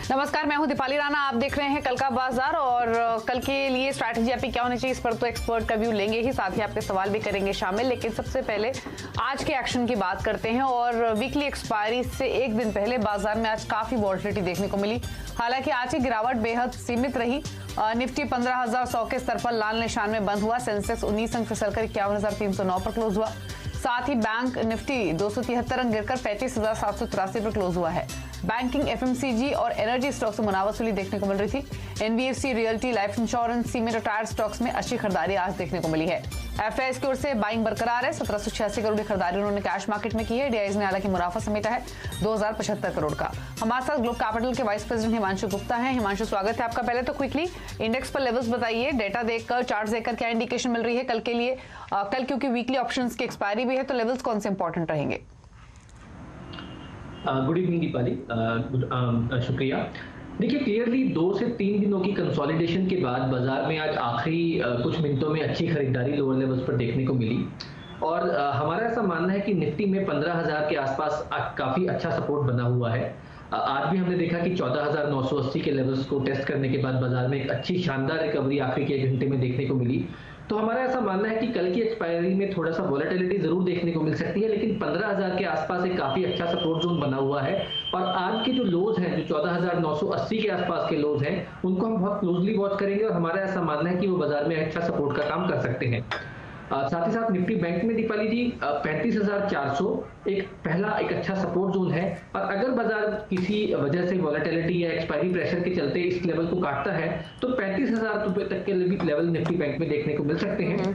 नमस्कार, मैं हूं दीपाली राणा। आप देख रहे हैं कल का बाजार और कल के लिए स्ट्रैटेजी आपकी क्या होनी चाहिए इस पर तो एक्सपर्ट का व्यू लेंगे ही, साथ ही आपके सवाल भी करेंगे शामिल। लेकिन सबसे पहले आज के एक्शन की बात करते हैं और वीकली एक्सपायरी से एक दिन पहले बाजार में आज काफी वॉलेटिलिटी देखने को मिली। हालांकि आज की गिरावट बेहद सीमित रही। निफ्टी 15,100 के स्तर पर लाल निशान में बंद हुआ। सेंसेक्स 19 अंक फिसलकर 51,309 पर क्लोज हुआ। साथ ही बैंक निफ्टी 273 अंक गिरकर 35,783 पर क्लोज हुआ है। बैंकिंग, एफएमसीजी और एनर्जी स्टॉक्स में मुनावसली देखने को मिल रही थी। NBFC, realty, life insurance, cement और टायर स्टॉक्स में अच्छी खरीदारी आज देखने को मिली है। एफआईआई की ओर से बाइंग बरकरार है। 1786 करोड़ की खरीदारी उन्होंने कैश मार्केट में की है। डीआईज ने हालांकि मुनाफा समेटा है 2075 करोड़ का। हमारे साथ ग्लोब कैपिटल के वाइस प्रेसिडेंट हिमांशु गुप्ता हैं। हिमांशु, स्वागत है आपका। पहले तो क्विकली इंडेक्स पर लेवल्स बताइए, डेटा देखकर, चार्ट देखकर क्या इंडिकेशन मिल रही है कल के लिए। कल क्योंकि वीकली ऑप्शंस की एक्सपायरी भी है तो लेवल्स कौन से इंपॉर्टेंट रहेंगे? गुड इवनिंग दीपाली, शुक्रिया। देखिए, क्लियरली 2 से 3 दिनों की कंसोलिडेशन के बाद बाजार में आज आखिरी कुछ मिनटों में अच्छी खरीदारी लोअर लेवल्स पर देखने को मिली और हमारा ऐसा मानना है कि निफ्टी में 15,000 के आसपास काफी अच्छा सपोर्ट बना हुआ है। आज भी हमने देखा कि 14,980 के लेवल्स को टेस्ट करने के बाद बाजार में एक अच्छी शानदार रिकवरी आखिरी के 1 घंटे में देखने को मिली। तो हमारा ऐसा मानना है कि कल की एक्सपायरी में थोड़ा सा वॉलेटिलिटी जरूर देखने को मिल सकती है, लेकिन 15,000 के आसपास एक काफी अच्छा सपोर्ट जोन बना हुआ है। और आज के जो लोज हैं, जो 14,980 के आसपास के लोज हैं, उनको हम बहुत क्लोजली वॉच करेंगे और हमारा ऐसा मानना है कि वो बाजार में अच्छा सपोर्ट का काम कर सकते हैं। साथ ही साथ निफ्टी बैंक में दीपाली जी 35,400 एक अच्छा सपोर्ट जोन है और अगर बाजार किसी वजह से वॉलेटिलिटी या एक्सपायरी प्रेशर के चलते इस लेवल को काटता है तो 35,000 रुपए तक के लेवल निफ्टी बैंक में देखने को मिल सकते हैं।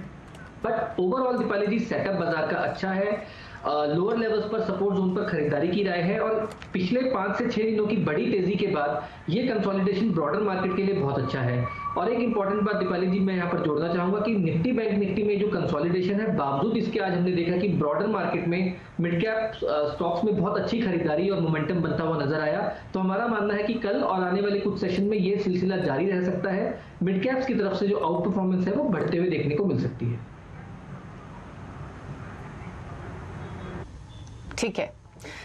But overall Deepali ji setup बाजार का अच्छा है। लोअर लेवल्स पर सपोर्ट जोन पर खरीदारी की राय है और पिछले 5 से 6 दिनों की बड़ी तेजी के बाद ये कंसोलिडेशन ब्रॉडर मार्केट के लिए बहुत अच्छा है। और एक इंपॉर्टेंट बात दीपाली जी मैं यहाँ पर जोड़ना चाहूंगा कि निफ्टी बैंक निफ्टी में जो कंसोलिडेशन है, बावजूद इसके आज हमने देखा कि ब्रॉडर मार्केट में मिड कैप स्टॉक्स में बहुत अच्छी खरीदारी और मोमेंटम बनता हुआ नजर आया। तो हमारा मानना है कि कल और आने वाले कुछ सेशन में ये सिलसिला जारी रह सकता है। मिड कैप्स की तरफ से जो आउट परफॉर्मेंस है वो बढ़ते हुए देखने को मिल सकती है। ठीक है,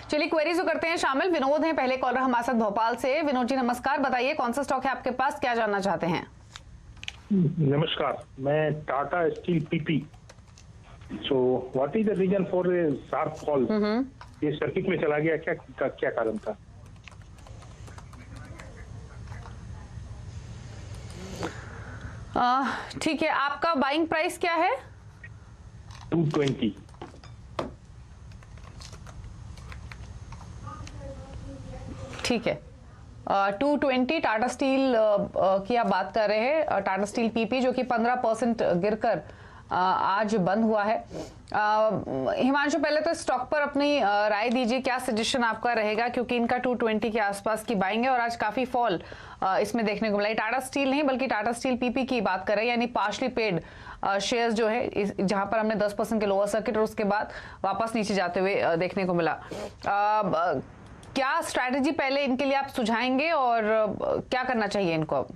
चलिए क्वेरीज करते हैं शामिल। विनोद हैं पहले कॉलर हमारे साथ भोपाल से। विनोद जी नमस्कार, बताइए कौन सा स्टॉक है आपके पास, क्या जानना चाहते हैं? नमस्कार, मैं Tata Steel PP. So what is the reason for a sharp fall? ये सर्किट में चला गया, क्या कारण था? ठीक है, आपका बाइंग प्राइस क्या है? 220। ठीक है, 220 टाटा स्टील की आप बात कर रहे हैं। टाटा स्टील पीपी जो कि 15% गिरकर आज बंद हुआ है। हिमांशु, पहले तो स्टॉक पर अपनी राय दीजिए, क्या सजेशन आपका रहेगा, क्योंकि इनका 220 के आसपास की बाइंग है और आज काफी फॉल इसमें देखने को मिला। टाटा स्टील नहीं बल्कि टाटा स्टील पीपी की बात कर रहे हैं, यानी पार्शली पेड शेयर्स जो है, जहां पर हमने 10% के लोअर सर्किट और उसके बाद वापस नीचे जाते हुए देखने को मिला। क्या स्ट्रैटेजी पहले इनके लिए आप सुझाएंगे और क्या करना चाहिए इनको अब?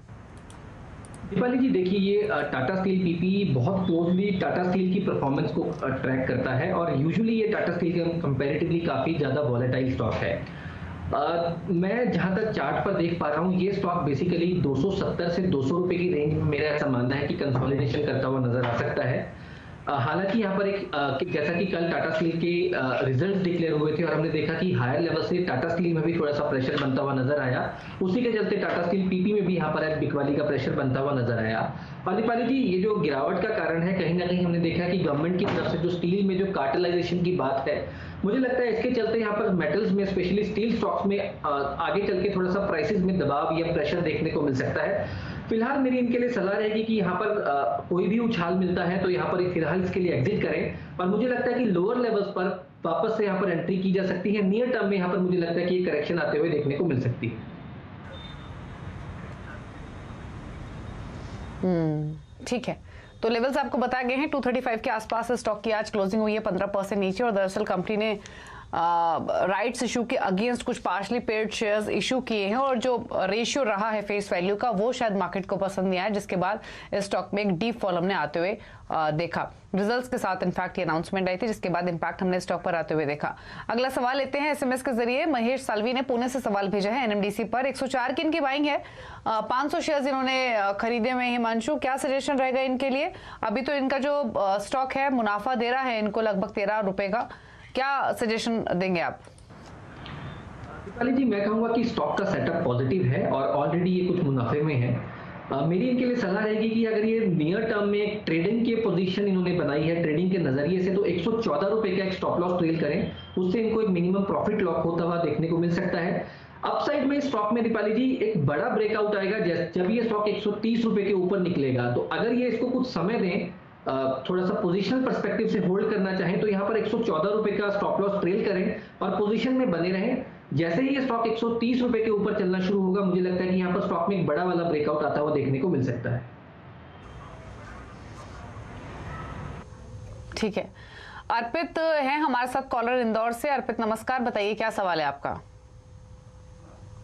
दीपाली जी देखिए, ये टाटा स्टील पीपी बहुत क्लोजली टाटा स्टील की परफॉर्मेंस को ट्रैक करता है और यूजुअली ये टाटा स्टील के कंपैरेटिवली काफी ज्यादा वॉलेटाइल स्टॉक है। मैं जहां तक चार्ट पर देख पा रहा हूँ, ये स्टॉक बेसिकली 270 से 200 रुपए की रेंज में मेरा ऐसा मानना है कि कंसोलिडेशन करता हुआ नजर आ सकता है। हालांकि यहाँ पर एक जैसा कि कल टाटा स्टील के रिजल्ट्स डिक्लेयर हुए थे और हमने देखा कि हायर लेवल से टाटा स्टील में भी थोड़ा सा प्रेशर बनता हुआ नजर आया, उसी के चलते टाटा स्टील पीपी में भी यहाँ पर एक बिकवाली का प्रेशर बनता हुआ नजर आया। और दीपाली जी, ये जो गिरावट का कारण है, कहीं ना कहीं हमने देखा कि गवर्नमेंट की तरफ से जो स्टील में जो कार्टेलाइजेशन की बात है, मुझे लगता है इसके चलते यहाँ पर मेटल्स में स्पेशली स्टील स्टॉक्स में आगे चल के थोड़ा सा प्राइसेस में दबाव या प्रेशर देखने को मिल सकता है। फिलहाल मेरी इनके लिए सलाह रहेगी कि यहाँ पर कोई भी उछाल मिलता है तो यहाँ पर फिलहाल इसके लिए एग्जिट करें और मुझे लगता है कि लोअर लेवल्स पर वापस से यहाँ पर एंट्री की जा सकती है। नियर टर्म में यहाँ पर मुझे लगता है कि ये करेक्शन आते हुए देखने को मिल सकती है। ठीक है, तो लेवल्स आपको बताए गए हैं। 235 के आसपास स्टॉक की आज क्लोजिंग हुई है 15% नीचे और दरअसल कंपनी ने राइट्स इशू के अगेंस्ट कुछ पार्शली पेड शेयर्स इशू किए हैं और जो रेशियो रहा है फेस वैल्यू का वो शायद मार्केट को पसंद नहीं आया, जिसके बाद इस स्टॉक में एक डीप फॉल हमने आते हुए देखा। रिजल्ट्स के साथ इनफैक्ट ये अनाउंसमेंट आई थी, जिसके बाद इम्पैक्ट हमने स्टॉक पर आते हुए देखा। अगला सवाल लेते हैं एसएमएस के जरिए। महेश सालवी ने पुणे से सवाल भेजा है एनएमडीसी पर 104 की इनकी बाइंग है, 500 शेयर्स इन्होंने खरीदे हुए हैं। हिमांशु, क्या सजेशन रहेगा इनके लिए? अभी तो इनका जो स्टॉक है मुनाफा दे रहा है इनको लगभग 13 रुपए का, क्या सजेशन देंगे आप? दीपाली जी, मैं कहूंगा कि स्टॉक का सेटअप पॉजिटिव है और ऑलरेडी ये कुछ मुनाफे में है। मेरी इनके लिए सलाह रहेगी कि अगर ये नियर टर्म में ट्रेडिंग की पोजीशन इन्होंने बनाई है ट्रेडिंग के नजरिए से, तो 114 रुपए का एक स्टॉप लॉस ट्रेल करें, उससे इनको एक मिनिमम प्रॉफिट लॉक होता हुआ देखने को मिल सकता है। अपसाइड में स्टॉक में दीपाली जी एक बड़ा ब्रेकआउट आएगा जब ये स्टॉक 130 रुपए के ऊपर निकलेगा। तो अगर ये इसको कुछ समय दें, थोड़ा सा पोजीशनल पर्सपेक्टिव से होल्ड करना चाहें, तो यहाँ पर 114 रुपए का स्टॉप लॉस ट्रेल करें और पोजीशन में बने रहें। जैसे ही ये स्टॉक 130 रुपए के ऊपर चलना शुरू होगा, मुझे लगता है कि यहाँ पर स्टॉक में एक बड़ा वाला ब्रेकआउट आता हुआ देखने को मिल सकता है। ठीक है, अर्पित है हमारे साथ कॉलर इंदौर से। अर्पित नमस्कार, बताइए क्या सवाल है आपका?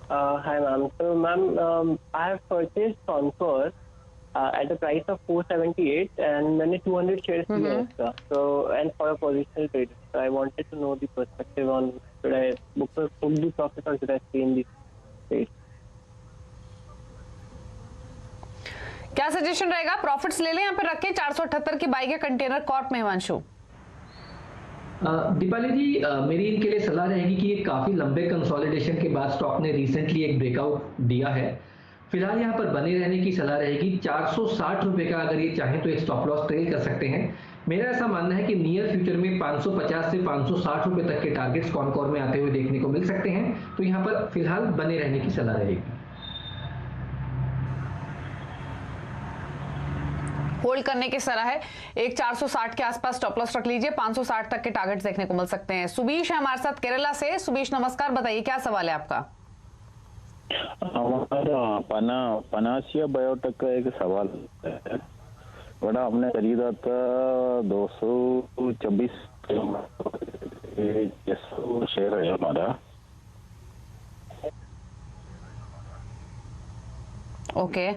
Hi ma'am. So ma'am, I have purchased Concor at a price of 478 and मैंने 200 shares लिए हैं इसका. So and for a positional trade. So I wanted to know the perspective on should I book the profit or should I stay in this trade? क्या suggestion रहेगा? Profits ले लें या फिर रखें? 478 की बाइक है कंटेनर कॉर्प में। हिमांशु, दीपाली जी, मेरी इनके लिए सलाह रहेगी कि ये काफी लंबे कंसोलिडेशन के बाद स्टॉक ने रिसेंटली एक ब्रेकआउट दिया है। फिलहाल यहाँ पर बने रहने की सलाह रहेगी। 460 रुपए का अगर ये चाहें तो एक स्टॉप लॉस ट्रेल कर सकते हैं। मेरा ऐसा मानना है कि नियर फ्यूचर में 550 से 560 रुपए तक के टारगेट्स कॉनकोर में आते हुए देखने को मिल सकते हैं। तो यहाँ पर फिलहाल बने रहने की सलाह रहेगी। होल्ड करने की सलाह है। एक 460 के आसपास स्टॉप लॉस रख लीजिए, 560 तक के टारगेट्स देखने को मिल सकते हैं। सुबीश है हमारे साथ केरला से। सुबीश नमस्कार, बताइए क्या सवाल है आपका? हमारा पनासिया बायोटेक का एक सवाल है। बड़ा हमने खरीदा था 224 शेयर है हमारा। ओके,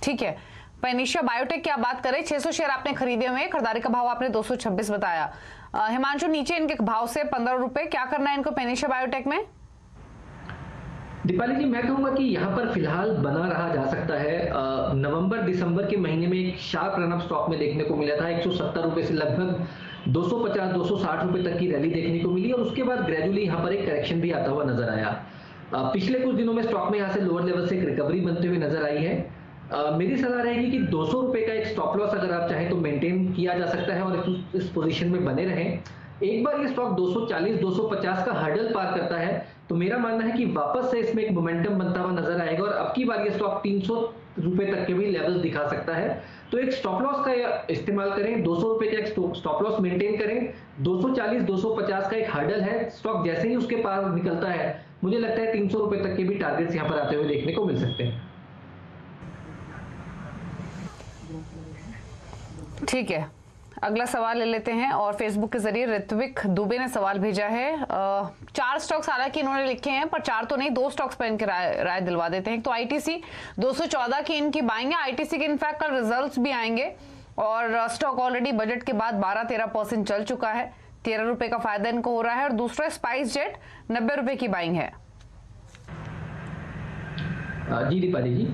ठीक है। पैनिशिया बायोटेक की आप बात करें, 600 शेयर आपने खरीदे हुए हैं, खरीदारी का भाव आपने 226 बताया। हिमांशु, नीचे इनके भाव से 15 रुपए, क्या करना है इनको पैनिशिया बायोटेक में? दीपाली जी, मैं कहूंगा कि यहाँ पर फिलहाल बना रहा जा सकता है। नवंबर दिसंबर के महीने में एक शार्प रनअप स्टॉक में देखने को मिला था। 170 रुपए से लगभग 250-260 रुपए तक की रैली देखने को मिली और उसके बाद ग्रेजुअली यहाँ पर एक करेक्शन भी आता हुआ नजर आया। पिछले कुछ दिनों में स्टॉक में यहाँ से लोअर लेवल से एक रिकवरी बनते हुए नजर आई है। मेरी सलाह रहेगी कि 200 रुपए का एक स्टॉप लॉस अगर आप चाहें तो मेंटेन किया जा सकता है और इस पोजीशन में बने रहें। एक बार ये स्टॉक 240-250 का हर्डल पार करता है तो मेरा मानना है कि वापस से इसमें एक मोमेंटम बनता हुआ नजर आएगा और अब की बार ये स्टॉक 300 रुपए तक के भी लेवल्स दिखा सकता है। तो एक स्टॉप लॉस का इस्तेमाल करें, 200 रुपए का एक स्टॉप लॉस मेंटेन करें। 240-250 का एक हर्डल है, स्टॉक जैसे ही उसके पार निकलता है मुझे लगता है 300 रुपए तक के भी टारगेट्स यहाँ पर आते हुए देखने को मिल सकते हैं। ठीक है, अगला सवाल ले लेते हैं और फेसबुक के जरिए ऋत्विक दुबे ने सवाल भेजा है। 4 स्टॉक्स हालांकि इन्होंने लिखे हैं पर 4 तो नहीं, 2 स्टॉक्स पर इनके राय दिलवा देते हैं। तो आईटीसी 214 की इनकी बाइंग है। आईटीसी के इनफैक्ट कल रिजल्ट्स भी आएंगे और स्टॉक ऑलरेडी बजट के बाद 12-13% चल चुका है। 13 रुपए का फायदा इनको हो रहा है। और दूसरा स्पाइस जेट 90 रुपए की बाइंग है। जी दीपाली जी,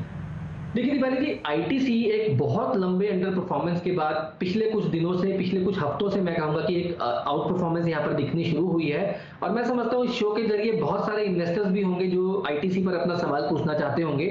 देखिए दीपाली जी, आईटीसी एक बहुत लंबे अंडर परफॉर्मेंस के बाद पिछले कुछ दिनों से, पिछले कुछ हफ्तों से मैं कहूंगा कि एक आउट परफॉर्मेंस यहाँ पर दिखनी शुरू हुई है और मैं समझता हूँ इस शो के जरिए बहुत सारे इन्वेस्टर्स भी होंगे जो आईटीसी पर अपना सवाल पूछना चाहते होंगे।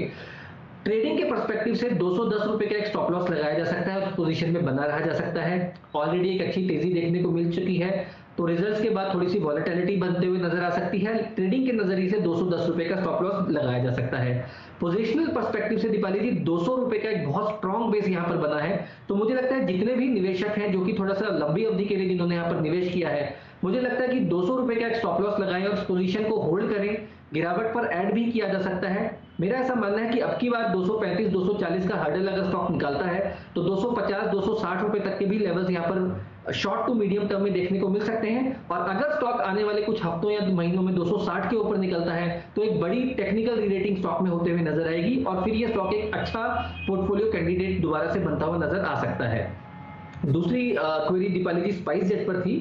ट्रेडिंग के पर्सपेक्टिव से 210 रुपए का एक स्टॉप लॉस लगाया जा सकता है, उस पोजीशन में बना रहा जा सकता है। ऑलरेडी एक अच्छी तेजी देखने को मिल चुकी है तो रिजल्ट्स के बाद थोड़ी सी वॉलेटिलिटी बनते हुए नजर आ सकती है। ट्रेडिंग के नजरिए से 210 रुपए का स्टॉप लॉस लगाया जा सकता है। पोजिशनल पर्सपेक्टिव से दीपाली जी 200 रुपए का एक बहुत स्ट्रॉन्ग बेस यहाँ पर बना है। तो मुझे लगता है जितने भी निवेशक हैं जो कि थोड़ा सा लंबी अवधि के लिए जिन्होंने यहाँ पर निवेश किया है, मुझे लगता है कि 200 रुपए का एक स्टॉप लॉस लगाएं और उस पोजीशन को होल्ड करें। गिरावट पर ऐड भी किया जा सकता है। मेरा ऐसा मानना है कि अब की बार 235-240 का हर्डल अगर स्टॉक निकालता है तो 250-260 रुपए तक के भी लेवल्स यहाँ पर शॉर्ट टू मीडियम टर्म में देखने को मिल सकते हैं। और अगर स्टॉक आने वाले कुछ हफ्तों या महीनों में 260 के ऊपर निकलता है तो एक बड़ी टेक्निकल रीरेटिंग स्टॉक में होते हुए नजर आएगी और फिर ये स्टॉक एक अच्छा पोर्टफोलियो कैंडिडेट दोबारा से बनता हुआ नजर आ सकता है। दूसरी क्वेरी दीपाली जी स्पाइस जेट पर थी।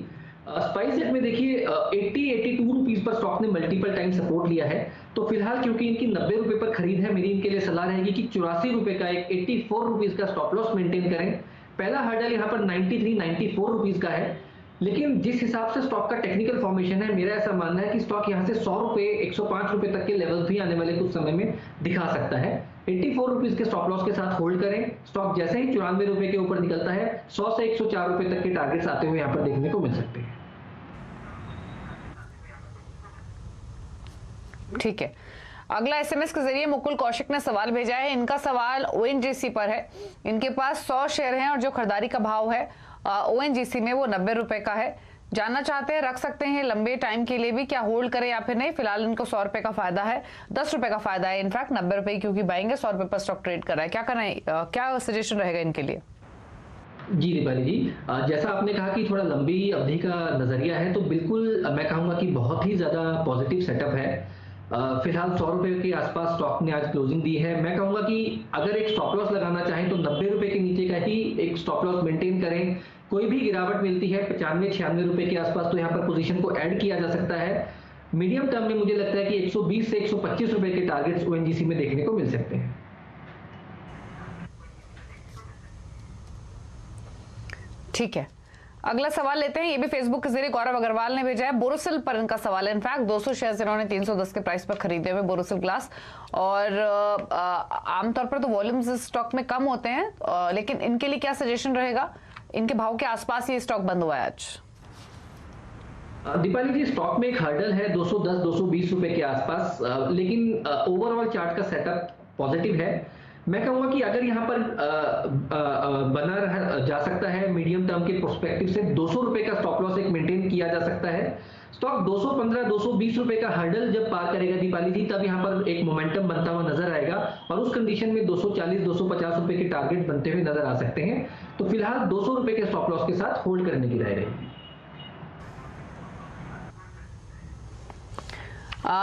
स्पाइस जेट में देखिए 80-82 रुपीज पर स्टॉक ने मल्टीपल टाइम सपोर्ट लिया है। तो फिलहाल क्योंकि इनकी 90 रुपए पर खरीद है, मेरी इनके लिए सलाह रहेगी कि 84 रुपए का एक 84 रुपीज का स्टॉप लॉस मेंटेन करें। पहला हर्डल यहाँ पर 93-94 रुपीज का है, लेकिन जिस हिसाब से स्टॉक का टेक्निकल फॉर्मेशन है, मेरा ऐसा मानना है कि स्टॉक यहाँ से 100 रुपए 105 रुपए तक के लेवल भी आने वाले कुछ समय में दिखा सकता है। 84 रुपीज के स्टॉप लॉस के साथ होल्ड करें। स्टॉक जैसे ही 94 रुपए के ऊपर निकलता है 100 से 104 रुपए तक के टारगेट्स आते हुए यहाँ पर देखने को मिल सकते हैं। ठीक है, अगला एसएमएस के जरिए मुकुल कौशिक ने सवाल भेजा है। इनका सवाल ओएनजीसी पर है। इनके पास 100 शेयर हैं और जो खरीदारी का भाव है ओएनजीसी में वो 90 रुपए का है। जानना चाहते हैं रख सकते हैं लंबे टाइम के लिए भी, क्या होल्ड करें या फिर नहीं। फिलहाल इनको 100 रुपए का फायदा है, 10 रुपए का फायदा है। इनफैक्ट 90 रुपए क्योंकि बाएंगे, 100 रुपए पर स्टॉक ट्रेड कर रहा है। क्या करना है, क्या सजेशन रहेगा इनके लिए? जी दीपाली जी, जैसा आपने कहा कि थोड़ा लंबी अवधि का नजरिया है, तो बिल्कुल मैं कहूंगा कि बहुत ही ज्यादा पॉजिटिव सेटअप है। फिलहाल 100 रुपए के आसपास स्टॉक ने आज क्लोजिंग दी है। मैं कहूंगा कि अगर एक स्टॉप लॉस लगाना चाहें तो 90 रुपए के नीचे का ही एक स्टॉप लॉस मेंटेन करें। कोई भी गिरावट मिलती है 95-96 रुपए के आसपास तो यहाँ पर पोजीशन को ऐड किया जा सकता है। मीडियम टर्म में मुझे लगता है कि 120 से 125 रुपए के टारगेट्स ओएनजीसी में देखने को मिल सकते हैं। ठीक है, अगला सवाल लेते हैं। ये भी फेसबुक के जरिए गौरव अग्रवाल ने भेजा है। बोरोसिल पर इनका सवाल है। इनफैक्ट 200 शेयर इन्होंने 310 के प्राइस पर खरीदे हुए बोरोसिल ग्लास। और आमतौर पर तो वॉल्यूम्स इस स्टॉक में कम होते हैं, लेकिन इनके लिए क्या सजेशन रहेगा? इनके भाव के आसपास ये स्टॉक बंद हुआ है आज। दीपाली जी, स्टॉक में एक हर्डल है 210-220 रुपए के आसपास, लेकिन ओवरऑल चार्ट का सेटअप पॉजिटिव है। मैं कहूंगा कि अगर यहाँ पर बना जा सकता है मीडियम टर्म के प्रोस्पेक्टिव से 200 रुपए का स्टॉप लॉस एक मेंटेन किया जा सकता है। स्टॉक 215-220 रुपए का हर्डल जब पार करेगा दीपाली जी, तब यहाँ पर एक मोमेंटम बनता हुआ नजर आएगा और उस कंडीशन में 240-250 रुपए के टारगेट बनते हुए नजर आ सकते हैं। तो फिलहाल 200 रुपए के स्टॉप लॉस के साथ होल्ड करने की राय रहेगी।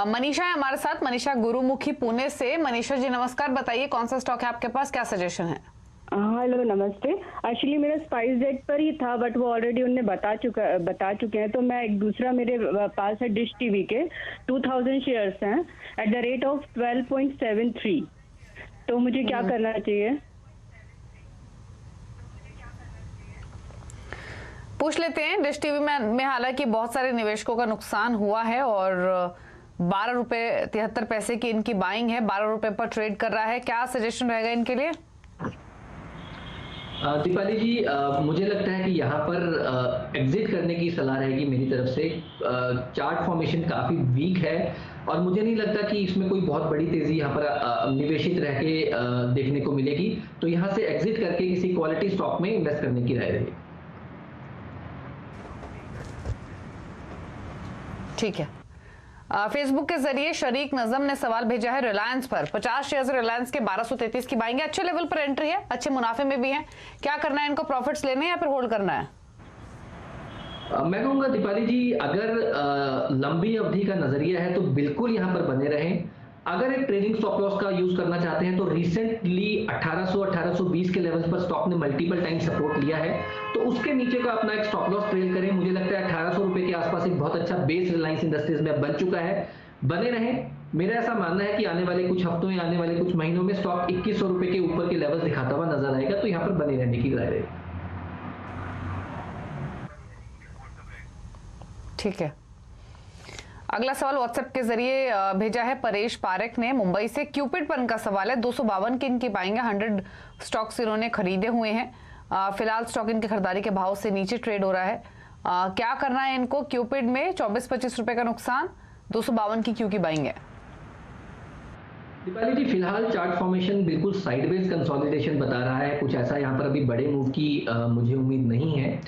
मनीषा है हमारे साथ, मनीषा गुरुमुखी पुणे से। मनीषा जी नमस्कार, बताइए कौन सा स्टॉक है आपके पास, क्या सजेशन है? हेलो नमस्ते। एक्चुअली मेरा स्पाइस जेट पर ही था, बट वो ऑलरेडी उन्होंने बता चुके हैं। तो मैं एक दूसरा मेरे पास है डिश टीवी के 2000 शेयर्स हैं एट द रेट ऑफ 12.73। तो मुझे क्या करना चाहिए? पूछ लेते हैं। डिश टीवी में हालांकि बहुत सारे निवेशकों का नुकसान हुआ है और 12 रुपए 73 पैसे की इनकी बाइंग है, 12 रुपए पर ट्रेड कर रहा है। क्या सजेशन रहेगा इनके लिए? दीपाली जी, मुझे लगता है कि यहाँ पर एग्जिट करने की सलाह रहेगी मेरी तरफ से। चार्ट फॉर्मेशन काफी वीक है और मुझे नहीं लगता कि इसमें कोई बहुत बड़ी तेजी यहाँ पर निवेशित रह के देखने को मिलेगी। तो यहाँ से एग्जिट करके किसी क्वालिटी स्टॉक में इन्वेस्ट करने की राय रहेगी। ठीक है, फेसबुक के जरिए शरीक नजम ने सवाल भेजा है रिलायंस पर। 50 शेयर्स रिलायंस के 1233 की बाइंग है, अच्छे लेवल पर एंट्री है, अच्छे मुनाफे में भी है। क्या करना है इनको, प्रॉफिट्स लेने हैं या फिर होल्ड करना है? मैं कहूंगा दीपाली जी, अगर लंबी अवधि का नजरिया है तो बिल्कुल यहाँ पर बने रहें। अगर एक ट्रेडिंग स्टॉप लॉस का यूज करना चाहते हैं तो रिसेंटली 1800-1820 के लेवल्स पर स्टॉक ने मल्टीपल टाइम सपोर्ट लिया है, तो उसके नीचे का अपना एक स्टॉप लॉस ट्रेल करें। मुझे लगता है 1800 रुपए के आसपास एक बहुत अच्छा बेस रिलायंस इंडस्ट्रीज में बन चुका है, बने रहें। मेरा ऐसा मानना है कि आने वाले कुछ हफ्तों या आने वाले कुछ महीनों में स्टॉक 2100 रुपए के ऊपर के लेवल दिखाता हुआ नजर आएगा, तो यहाँ पर बने रहने की राय रहेगी। ठीक है, अगला सवाल व्हाट्सएप के जरिए भेजा है परेश पारेख ने मुंबई से। क्यूपिड पर इनका सवाल है। 252 की इनकी पाएंगे, 100 स्टॉक्स इन्होंने खरीदे हुए हैं। फिलहाल स्टॉक इनके खरीदारी के भाव से नीचे ट्रेड हो रहा है। क्या करना है इनको? क्यूपिड में 24-25 रुपए का नुकसान, 252 की क्यू की बाइंग है। दीपाली जी, फिलहाल चार्ट फॉर्मेशन बिल्कुल साइडवेज कंसोलिडेशन बता रहा है। कुछ ऐसा यहाँ पर अभी बड़े मूव की मुझे उम्मीद नहीं है।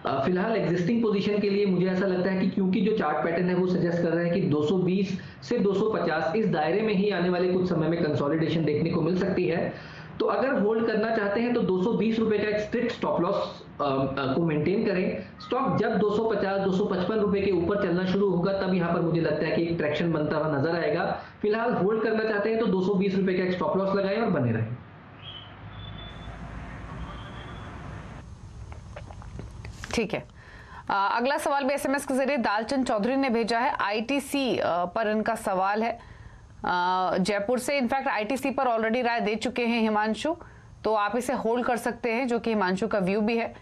फिलहाल एग्जिस्टिंग पोजीशन के लिए मुझे ऐसा लगता है कि क्योंकि जो चार्ट पैटर्न है वो सजेस्ट कर रहा है कि 220 से 250 इस दायरे में ही आने वाले कुछ समय में कंसोलिडेशन देखने को मिल सकती है। तो अगर होल्ड करना चाहते हैं तो 220 रुपए का एक स्ट्रिक्ट स्टॉप लॉस को मेंटेन करें। स्टॉक जब 250-255 रुपए के ऊपर चलना शुरू होगा तब यहां पर मुझे लगता है कि एक ट्रैक्शन बनता हुआ नजर आएगा। फिलहाल होल्ड करना चाहते हैं तो 220 रुपए का एक स्टॉप लॉस लगाएं और बने रहें। ठीक है, अगला सवाल भी एसएमएस के जरिए दालचंद चौधरी ने भेजा है। आईटीसी पर इनका सवाल है, जयपुर से। इनफैक्ट आईटीसी पर ऑलरेडी राय दे चुके हैं हिमांशु, तो आप इसे होल्ड कर सकते हैं, जो कि हिमांशु का व्यू भी है।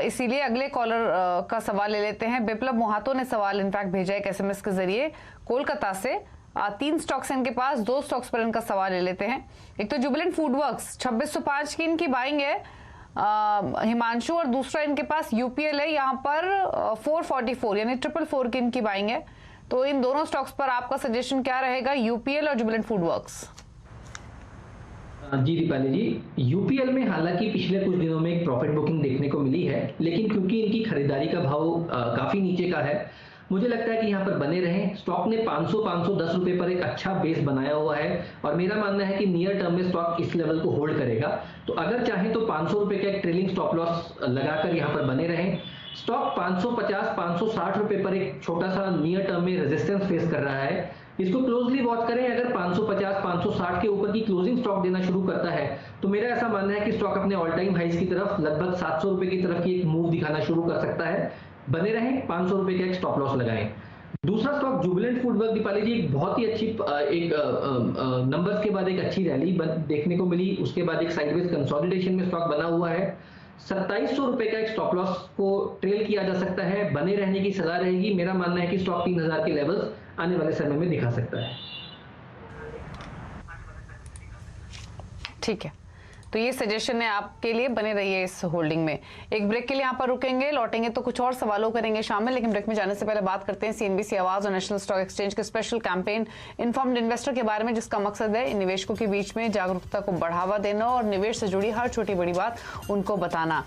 इसीलिए अगले कॉलर का सवाल ले लेते हैं। बिप्लब मोहातो ने सवाल इनफैक्ट भेजा है एसएमएस के जरिए कोलकाता से। 3 स्टॉक्स इनके पास, 2 स्टॉक्स पर इनका सवाल ले लेते हैं। एक तो जुबिलेंट फूडवर्क्स 2605 की इनकी बाइंग है हिमांशु, और दूसरा इनके पास यूपीएल है, यहाँ पर 444 यानी 444 की इनकी बाइंग है। तो इन दोनों स्टॉक्स पर आपका सजेशन क्या रहेगा, यूपीएल और जुबिलेंट फूडवर्क्स? जी दीपाली जी, यूपीएल में हालांकि पिछले कुछ दिनों में एक प्रॉफिट बुकिंग देखने को मिली है, लेकिन क्योंकि इनकी खरीदारी का भाव काफी नीचे का है, मुझे लगता है कि यहाँ पर बने रहें। स्टॉक ने 500-510 रुपए पर एक अच्छा बेस बनाया हुआ है और मेरा मानना है कि नियर टर्म में स्टॉक इस लेवल को होल्ड करेगा। तो अगर चाहें तो 500 रुपए का एक ट्रेलिंग स्टॉप लॉस लगाकर यहाँ पर बने रहें। स्टॉक 550-560 रुपए पर एक छोटा सा नियर टर्म में रेजिस्टेंस फेस कर रहा है, इसको क्लोजली वॉच करें। अगर 550-560 के ऊपर की क्लोजिंग स्टॉक देना शुरू करता है तो मेरा ऐसा मानना है कि स्टॉक अपने ऑल टाइम हाइज की तरफ लगभग 700 रुपए की तरफ की एक मूव दिखाना शुरू कर सकता है। बने रहें, 500 रुपए का एक स्टॉप लॉस लगाएं। दूसरा स्टॉक जुबिलेंट फूडवर्क दीपाली जी, एक बहुत ही अच्छी एक नंबर्स के बाद एक अच्छी रैली देखने को मिली, उसके बाद एक साइडवेज कंसोलिडेशन में स्टॉक बना हुआ है। 2700 रुपए का एक स्टॉप लॉस को ट्रेल किया जा सकता है, बने रहने की सलाह रहेगी। मेरा मानना है कि स्टॉक 3000 के लेवल्स आने वाले समय में दिखा सकता है। ठीक है, तो ये सजेशन है आपके लिए, बने रहिए इस होल्डिंग में। एक ब्रेक के लिए यहाँ पर रुकेंगे, लौटेंगे तो कुछ और सवालों करेंगे शामिल, लेकिन ब्रेक में जाने से पहले बात करते हैं सीएनबीसी आवाज और नेशनल स्टॉक एक्सचेंज के स्पेशल कैंपेन इन्फॉर्म्ड इन्वेस्टर के बारे में, जिसका मकसद है निवेशकों के बीच में जागरूकता को बढ़ावा देना और निवेश से जुड़ी हर छोटी बड़ी बात उनको बताना।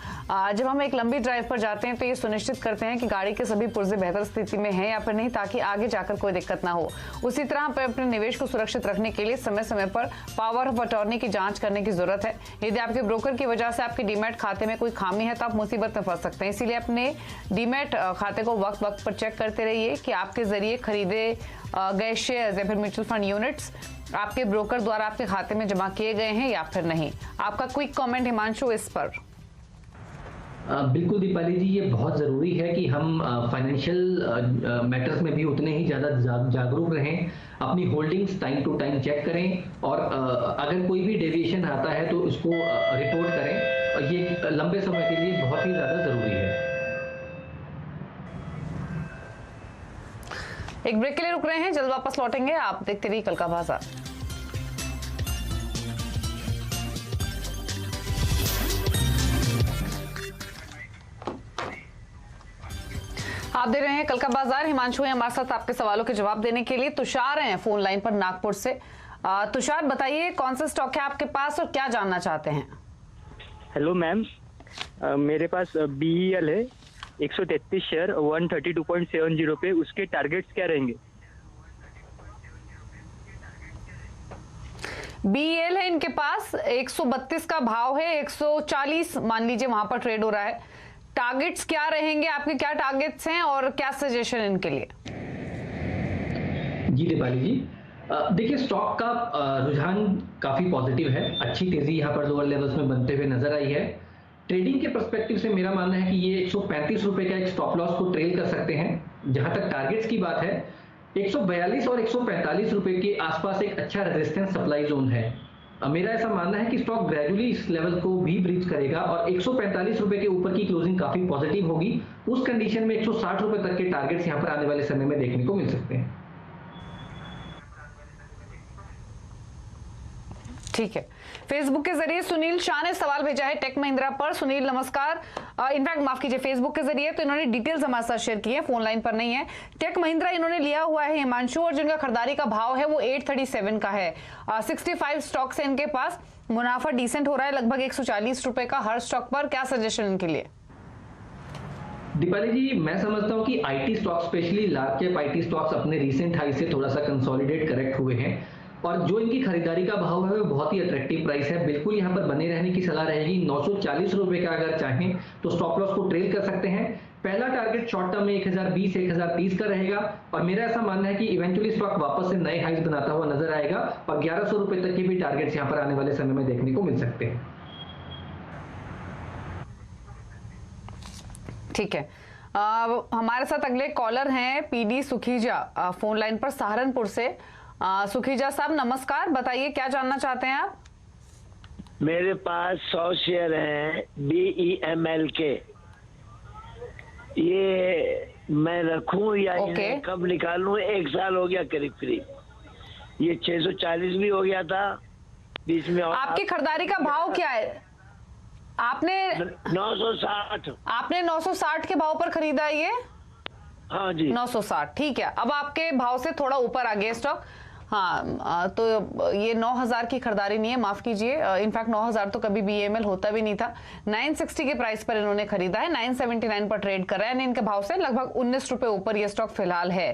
जब हम एक लंबी ड्राइव पर जाते हैं तो ये सुनिश्चित करते हैं कि गाड़ी के सभी पुर्जे बेहतर स्थिति में है या फिर नहीं, ताकि आगे जाकर कोई दिक्कत ना हो। उसी तरह अपने निवेश को सुरक्षित रखने के लिए समय समय पर पावर ऑफ अटॉर्नी की जांच करने की जरूरत है। यदि आपके ब्रोकर की वजह से आपके डीमैट खाते में कोई खामी है तो आप मुसीबत में फंस सकते हैं। इसीलिए अपने डीमैट खाते को वक्त वक्त पर चेक करते रहिए कि आपके जरिए खरीदे गए शेयर्स या फिर म्यूचुअल फंड यूनिट्स आपके ब्रोकर द्वारा आपके खाते में जमा किए गए हैं या फिर नहीं। आपका क्विक कमेंट हिमांशु इस पर? बिल्कुल दीपाली जी, ये बहुत ज़रूरी है कि हम फाइनेंशियल मैटर्स में भी उतने ही ज़्यादा जागरूक रहें। अपनी holdings time to time check करें और अगर कोई भी डेविएशन आता है तो उसको रिपोर्ट करें, और ये लंबे समय के लिए बहुत ही ज़्यादा ज़रूरी है। एक ब्रेक के लिए रुक रहे हैं, जल्द वापस लौटेंगे। आप देखते रहिए कल का बाजार। आप दे रहे हैं कल का बाजार। हिमांशु है हमारे साथ आपके सवालों के जवाब देने के लिए। तुषार हैं फोन लाइन पर नागपुर से। तुषार बताइए, कौन सा स्टॉक है आपके पास और क्या जानना चाहते हैं? हेलो मैम, मेरे पास बीईएल है 133 शेयर 132.70 पे, उसके टारगेट्स क्या रहेंगे? बीईएल है इनके पास, 132 का भाव है, 140 मान लीजिए वहां पर ट्रेड हो रहा है। टारगेट्स क्या रहेंगे आपके, क्या टारगेट्स हैं और क्या सजेशन इनके लिए? जी दीपाली जी, देखिए स्टॉक का रुझान काफी पॉजिटिव है, अच्छी तेजी यहाँ पर लोअर लेवल्स में बनते हुए नजर आई है। ट्रेडिंग के पर्सपेक्टिव से मेरा मानना है कि ये 135 रुपए का एक स्टॉप लॉस को ट्रेल कर सकते हैं। जहां तक टारगेट्स की बात है, 142 और 145 रुपए के आसपास एक अच्छा रेजिस्टेंस सप्लाई जोन है। मेरा ऐसा मानना है कि स्टॉक ग्रेजुअली इस लेवल को भी ब्रीच करेगा और 145 रुपए के ऊपर की क्लोजिंग काफी पॉजिटिव होगी। उस कंडीशन में 160 रुपए तक के टारगेट्स यहां पर आने वाले समय में देखने को मिल सकते हैं। ठीक है, फेसबुक के जरिए सुनील शाह ने सवाल भेजा है टेक महिंद्रा पर। सुनील नमस्कार। इनफैक्ट माफ कीजिए, फेसबुक के जरिए तो इन्होंने डिटेल्स हमारे साथ शेयर की है, फोन लाइन पर नहीं है। टेक महिंद्रा इन्होंने लिया हुआ है हिमांशु, और जिनका खरीदारी का भाव है वो 837 का है। 65 स्टॉक्स है इनके पास, मुनाफा डिसेंट हो रहा है लगभग 140 रुपए का हर स्टॉक पर। क्या सजेशन इनके लिए? दीपाली जी, मैं समझता हूं कि IT stocks, specially large cap IT stocks अपने रीसेंट हाई से थोड़ा सा कंसोलिडेट करेक्ट हुए हैं। और जो इनकी खरीदारी का भाव है वो बहुत ही अट्रैक्टिव प्राइस है। बिल्कुल यहाँ पर बने रहने की सलाह रहेगी। 940 रुपए का अगर चाहें तो स्टॉप लॉस को ट्रेल कर सकते हैं। पहला टारगेट शॉर्ट टर्म में 1020 1030 का रहेगा और मेरा ऐसा मानना है कि इवेंचुअली स्टॉक वापस से नए हाइज बनाता हुआ नजर आएगा और 1100 रुपए तक के भी टारगेट्स यहाँ पर आने वाले समय में देखने को मिल सकते हैं। ठीक है, हमारे साथ अगले कॉलर हैं पीडी सुखीजा फोन लाइन पर सहारनपुर से। सुखीजा साहब नमस्कार, बताइए क्या जानना चाहते हैं आप? मेरे पास 100 शेयर हैं BEML के, ये मैं रखूं या इन्हें कब निकालूं? 1 साल हो गया करीब। ये 640 भी हो गया था बीच में। आपकी खरीदारी का भाव क्या है? आपने 960। आपने 960 के भाव पर खरीदा ये? हाँ जी 960, ठीक है। अब आपके भाव से थोड़ा ऊपर आ गया स्टॉक। हाँ, तो ये 9000 की खरीदारी नहीं है, माफ कीजिए। इनफैक्ट 9000 तो कभी BEML होता भी नहीं था। 960 के प्राइस पर इन्होंने खरीदा है, 979 पर ट्रेड कर रहा है। इनके भाव से लगभग 19 रुपए ऊपर ये स्टॉक फिलहाल है।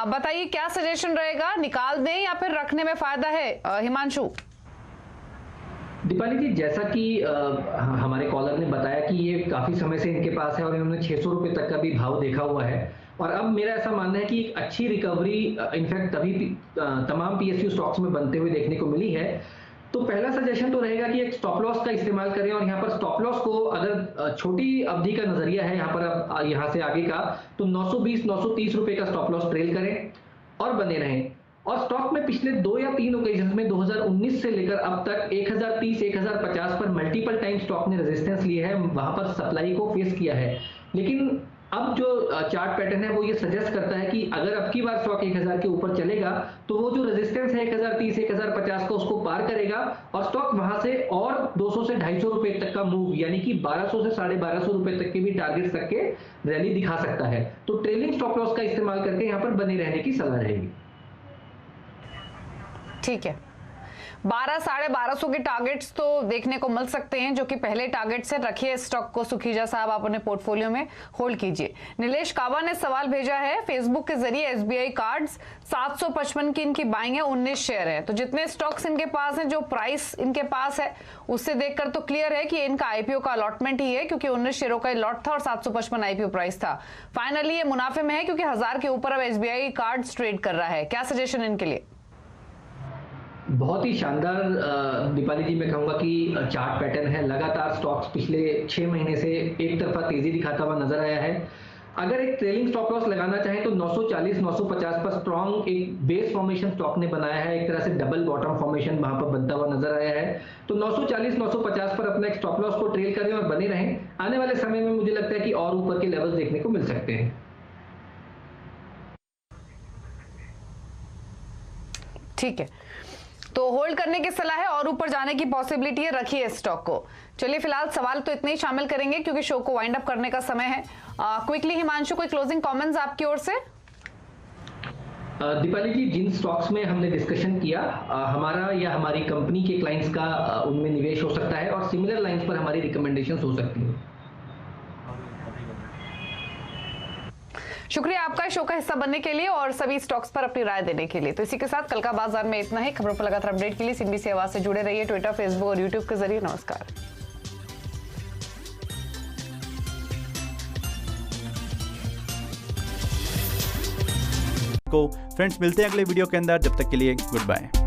बताइए क्या सजेशन रहेगा, निकाल दें या फिर रखने में फायदा है? हिमांशु। दीपाली जी, जैसा कि हमारे कॉलर ने बताया कि ये काफी समय से इनके पास है और इन्होंने 600 रुपए तक का भी भाव देखा हुआ है और अब मेरा ऐसा मानना है कि एक अच्छी रिकवरी इनफैक्ट तभी तमाम PSU स्टॉक्स में बनते हुए देखने को मिली है। तो पहला सजेशन तो रहेगा कि एक स्टॉप लॉस का इस्तेमाल करें और यहाँ पर स्टॉप लॉस को अगर छोटी अवधि का नजरिया है यहाँ पर अब यहाँ से आगे का, तो 920-930 रुपए का स्टॉप लॉस ट्रेल करें और बने रहें। और स्टॉक में पिछले 2 या 3 ओकेजन में 2019 से लेकर अब तक 1030 1050 पर मल्टीपल टाइम स्टॉक ने रेजिस्टेंस लिए है, वहां पर सप्लाई को फेस किया है। लेकिन अब जो चार्ट पैटर्न है वो ये सजेस्ट करता है कि अगर अब की बार स्टॉक 1000 के ऊपर चलेगा तो वो जो रेजिस्टेंस है 1030 1050 का उसको पार करेगा और स्टॉक वहां से और 200 से 250 रुपए तक का मूव यानी कि 1200 से 1250 रुपए तक के भी टारगेट्स तक के रैली दिखा सकता है। तो ट्रेलिंग स्टॉप लॉस का इस्तेमाल करके यहाँ पर बने रहने की सलाह रहेगी। ठीक है, 1200-1250 के टारगेट्स तो देखने को मिल सकते हैं जो कि पहले टारगेट से। रखिए स्टॉक को सुखीजा साहब, आप अपने पोर्टफोलियो में होल्ड कीजिए। नीलेश कावा ने सवाल भेजा है फेसबुक के जरिए, SBI कार्ड्स 755 की इनकी बाइंग है, 19 शेयर है। तो जितने स्टॉक्स इनके पास हैं, जो प्राइस इनके पास है उससे देखकर तो क्लियर है कि इनका IPO का अलॉटमेंट ही है, क्योंकि 19 शेयरों का लॉट था और 755 IPO प्राइस था। फाइनली ये मुनाफे में है क्योंकि 1000 के ऊपर अब SBI कार्ड्स ट्रेड कर रहा है। क्या सजेशन इनके लिए? बहुत ही शानदार दीपाली जी, मैं कहूंगा कि चार्ट पैटर्न है। लगातार स्टॉक्स पिछले 6 महीने से एक तरफा तेजी दिखाता हुआ नजर आया है। अगर एक ट्रेलिंग स्टॉप लॉस लगाना चाहें तो 940 950 पर स्ट्रॉन्ग एक बेस फॉर्मेशन स्टॉक ने बनाया है, एक तरह से डबल बॉटम फॉर्मेशन वहां पर बनता हुआ नजर आया है। तो 940 950 पर अपना एक स्टॉप लॉस को ट्रेल करें और बने रहें। आने वाले समय में मुझे लगता है कि और ऊपर के लेवल्स देखने को मिल सकते हैं। ठीक है, तो होल्ड करने की सलाह है और ऊपर जाने की पॉसिबिलिटी है, रखिए स्टॉक को। चलिए फिलहाल सवाल तो इतने ही शामिल करेंगे क्योंकि शो को वाइंड अप करने का समय है। क्विकली हिमांशु, कोई क्लोजिंग कमेंट्स आपकी ओर से? दीपाली जी, जिन स्टॉक्स में हमने डिस्कशन किया, हमारा या हमारी कंपनी के क्लाइंट्स का उनमें निवेश हो सकता है और सिमिलर लाइंस पर हमारी रिकमेंडेशंस हो सकती हैं। शुक्रिया आपका शो का हिस्सा बनने के लिए और सभी स्टॉक्स पर अपनी राय देने के लिए। तो इसी के साथ कल का बाजार में इतना ही। खबरों पर लगातार अपडेट के लिए CNBC आवाज से जुड़े रहिए, ट्विटर, फेसबुक और यूट्यूब के जरिए। नमस्कार। फ्रेंड्स, मिलते हैं अगले वीडियो के अंदर, जब तक के लिए गुड बाय।